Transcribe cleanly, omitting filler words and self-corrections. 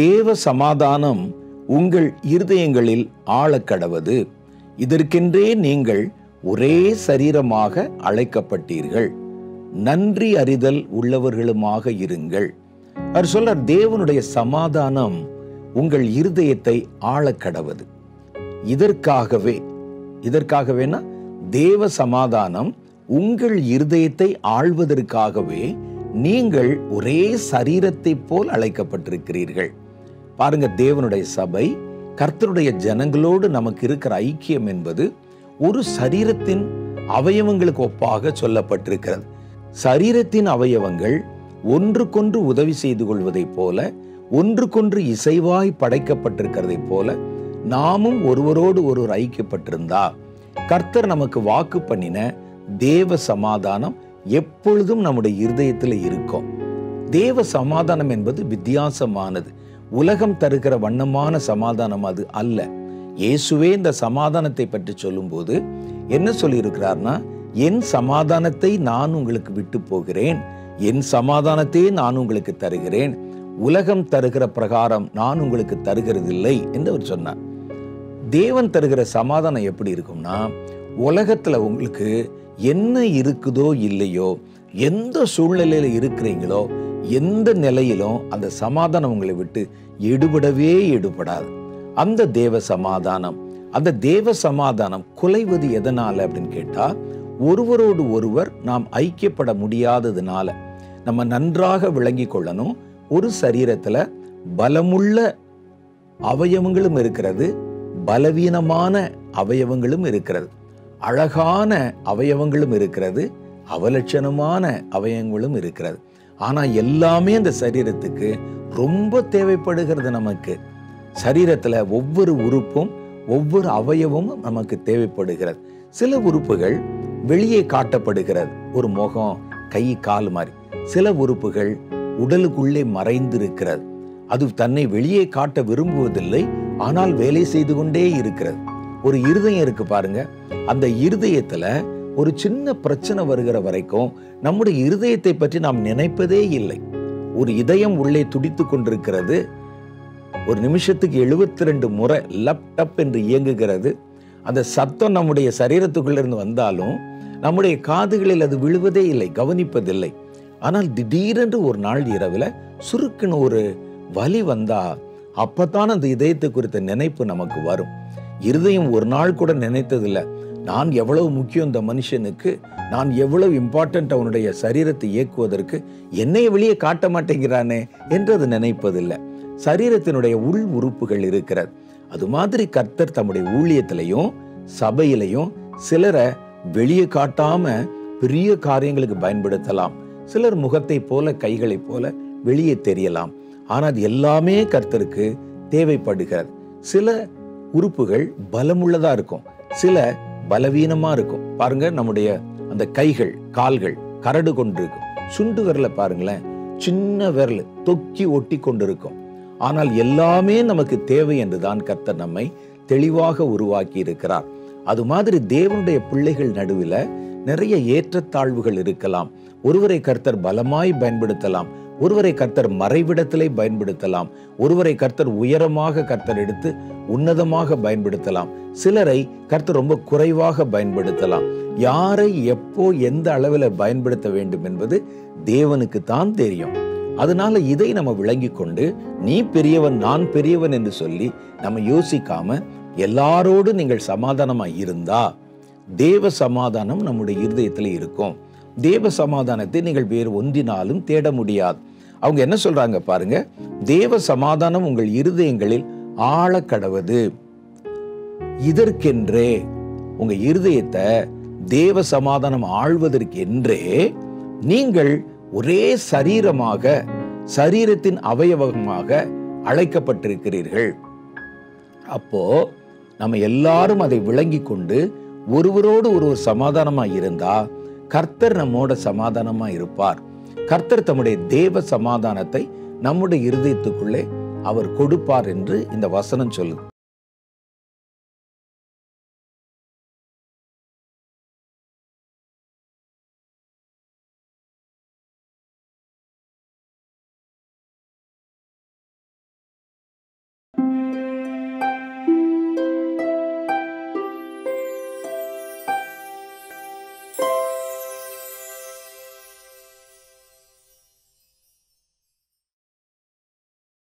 தேவ சமாதானம் உங்கள் இருதயங்களில் ஆளக்கடவது. இதற்கென்றே நீங்கள் ஒரே சரீரமாக அழைக்கப்பட்டீர்கள். நன்றி அறிதல் உள்ளவர்களுமாக இருங்கள். அவர் சொல்றார், தேவனுடைய சமாதானம் உங்கள் இருதயத்தை ஆளக்கடவது. இதற்காகவேனா தேவ சமாதானம் உங்கள் இருதயத்தை ஆள்வதற்காகவே நீங்கள் ஒரே சரீரத்தை போல் அழைக்கப்பட்டிருக்கிறீர்கள். பாருங்க, தேவனுடைய சபை, கர்த்தருடைய ஜனங்களோடு நமக்கு இருக்கிற ஐக்கியம் என்பது ஒரு சரீரத்தின் அவயவங்களுக்கு ஒப்பாக சொல்லப்பட்டிருக்கிறது. சரீரத்தின் அவயவங்கள் ஒன்றுக்கொன்று உதவி செய்து கொள்வதைப் போல, ஒன்றுக்கொன்று இசைவாய் படைக்கப்பட்டிருக்கிறதை போல நாமும் ஒருவரோடு ஒருவர் ஐக்கியப்பட்டிருந்தா கர்த்தர் நமக்கு வாக்கு பண்ணின தேவ சமாதானம் எப்பொழுதும் நம்முடைய இருதயத்தில் இருக்கும். தேவ சமாதானம் என்பது வித்தியாசமானது. உலகம் தருகிற வண்ணமான சமாதானம் அது அல்ல. இயேசுவே இந்த சமாதானத்தை பற்றி சொல்லும்போது என்ன சொல்லியிருக்கிறார்னா, என் சமாதானத்தை நான் உங்களுக்கு விட்டு போகிறேன், என் சமாதானத்தையே நான் உங்களுக்கு தருகிறேன், உலகம் தருகிற பிரகாரம் நான் உங்களுக்கு தருகிறதில்லை என்று அவர் சொன்னார். தேவன் தருகிற சமாதானம் எப்படி இருக்கும்னா, உலகத்துல உங்களுக்கு என்ன இருக்குதோ இல்லையோ, எந்த சூழ்நிலையில இருக்கிறீங்களோ, எந்த நிலையிலும் அந்த சமாதானம் உங்களை விட்டு எடுபடாது. அந்த தேவ சமாதானம் குலைவது எதனால அப்படின்னு கேட்டா, ஒருவரோடு ஒருவர் நாம் ஐக்கியப்பட முடியாததுனால. நம்ம நன்றாக விளங்கி கொள்ளணும், ஒரு சரீரத்துல பலமுள்ள அவயவங்களும் இருக்கிறது, பலவீனமான அவயவங்களும் இருக்கிறது, அழகான அவயவங்களும் இருக்கிறது, அவலட்சணமான அவயவங்களும் இருக்கிறது. ஆனா எல்லாமே அந்த சரீரத்துக்கு ரொம்ப தேவைப்படுகிறது. நமக்கு சரீரத்துல ஒவ்வொரு உறுப்பும் ஒவ்வொரு அவயவமும் நமக்கு தேவைப்படுகிறது. சில உறுப்புகள் வெளியே காட்டப்படுகிறது, ஒரு முகம், கை, கால் மாதிரி. சில உறுப்புகள் உடலுக்குள்ளே மறைந்திருக்கிறது, அது தன்னை வெளியே காட்ட விரும்புவதில்லை, ஆனால் வேலை செய்து கொண்டே இருக்கிறது. ஒரு இருதயம் இருக்கு பாருங்க, அந்த இருதயத்துல ஒரு சின்ன பிரச்சனை வருகிற வரைக்கும் நம்முடைய இருதயத்தை பற்றி நாம் நினைப்பதே இல்லை. ஒரு இதயம் உள்ளே துடித்து கொண்டிருக்கிறது, ஒரு நிமிஷத்துக்கு 72 முறை லப்டப் என்று இயங்குகிறது. அந்த சத்தம் நம்முடைய சரீரத்துக்குள்ள இருந்து வந்தாலும் நம்முடைய காதுகளில் அது விழுவதே இல்லை, கவனிப்பதில்லை. ஆனால் திடீரென்று ஒரு நாள் இரவுல சுருக்குன்னு ஒரு வலி வந்தா அப்பத்தான் அந்த இதயத்தை குறித்த நினைப்பு நமக்கு வரும். இருதயம் ஒரு நாள் கூட நினைத்ததில்லை, நான் எவ்வளவு முக்கியம் இந்த மனுஷனுக்கு, நான் எவ்வளவு இம்பார்ட்டன்ட் அவனுடைய சரீரத்தை இயக்குவதற்கு, என்னை வெளியே காட்ட மாட்டேங்கிறானே என்று அது நினைப்பதில்லை. சரீரத்தினுடைய உள் உறுப்புகள் இருக்கிறது. அது மாதிரி கர்த்தர் தம்முடைய ஊழியத்திலையும் சபையிலையும் சிலரை வெளியே காட்டாம பெரிய காரியங்களுக்கு பயன்படுத்தலாம். சிலர் முகத்தை போல, கைகளை போல வெளியே தெரியலாம். ஆனால் அது எல்லாமே கர்த்தருக்கு தேவைப்படுகிறது. சில உறுப்புகள் பலமுள்ளதா இருக்கும், சில பலவீனமா இருக்கும். பாருங்க, நம்முடைய அந்த கைகள், கால்கள் கரடு கொண்டிருக்கும். சுண்டு விரல பாருங்களேன், சின்ன விரல் தொக்கி ஒட்டி கொண்டிருக்கும். ஆனால் எல்லாமே நமக்கு தேவை என்றுதான் கர்த்தர் நம்மை தெளிவாக உருவாக்கி இருக்கிறார். அது மாதிரி தேவனுடைய பிள்ளைகள் நடுவில் நிறைய ஏற்றத்தாழ்வுகள் இருக்கலாம். ஒருவரை கர்த்தர் பலமாய் பயன்படுத்தலாம், ஒருவரை கர்த்தர் மறைவிடத்திலே பயன்படுத்தலாம், ஒருவரை கர்த்தர் உயரமாக கர்த்தர் எடுத்து உன்னதமாக பயன்படுத்தலாம், சிலரை கர்த்தர் ரொம்ப குறைவாக பயன்படுத்தலாம். யாரை எப்போ எந்த அளவில் பயன்படுத்த வேண்டும் என்பது தேவனுக்கு தான் தெரியும். அதனால இதை நம்ம விளங்கி கொண்டு, நீ பெரியவன் நான் பெரியவன் என்று சொல்லி நம்ம யோசிக்காம எல்லாரோடு நீங்கள் சமாதானமா இருந்தா தேவ சமாதானம் நம்முடைய இருதயத்தில் இருக்கும். தேவ சமாதானத்தை நீங்கள் வேறு ஒன்றினாலும் தேட முடியாது. அவங்க என்ன சொல்றாங்க பாருங்க, தேவ சமாதானம் உங்கள் இருதயங்களில் ஆழக்கடவது. இதற்கென்றே, உங்க இருதயத்தை தேவ சமாதானம் ஆழ்வதற்கு என்றே நீங்கள் ஒரே சரீரமாக, சரீரத்தின் அவயவமாக அழைக்கப்பட்டிருக்கிறீர்கள். அப்போ நம்ம எல்லாரும் அதை விளங்கி கொண்டு ஒருவரோடு ஒருவர் சமாதானமா இருந்தா கர்த்தர் நம்மோட சமாதானமா இருப்பார். கர்த்தர் தம்முடைய தேவ சமாதானத்தை நம்முடைய இருதயத்துக்குள்ளே அவர் கொடுப்பார் என்று இந்த வசனம் சொல்லுது.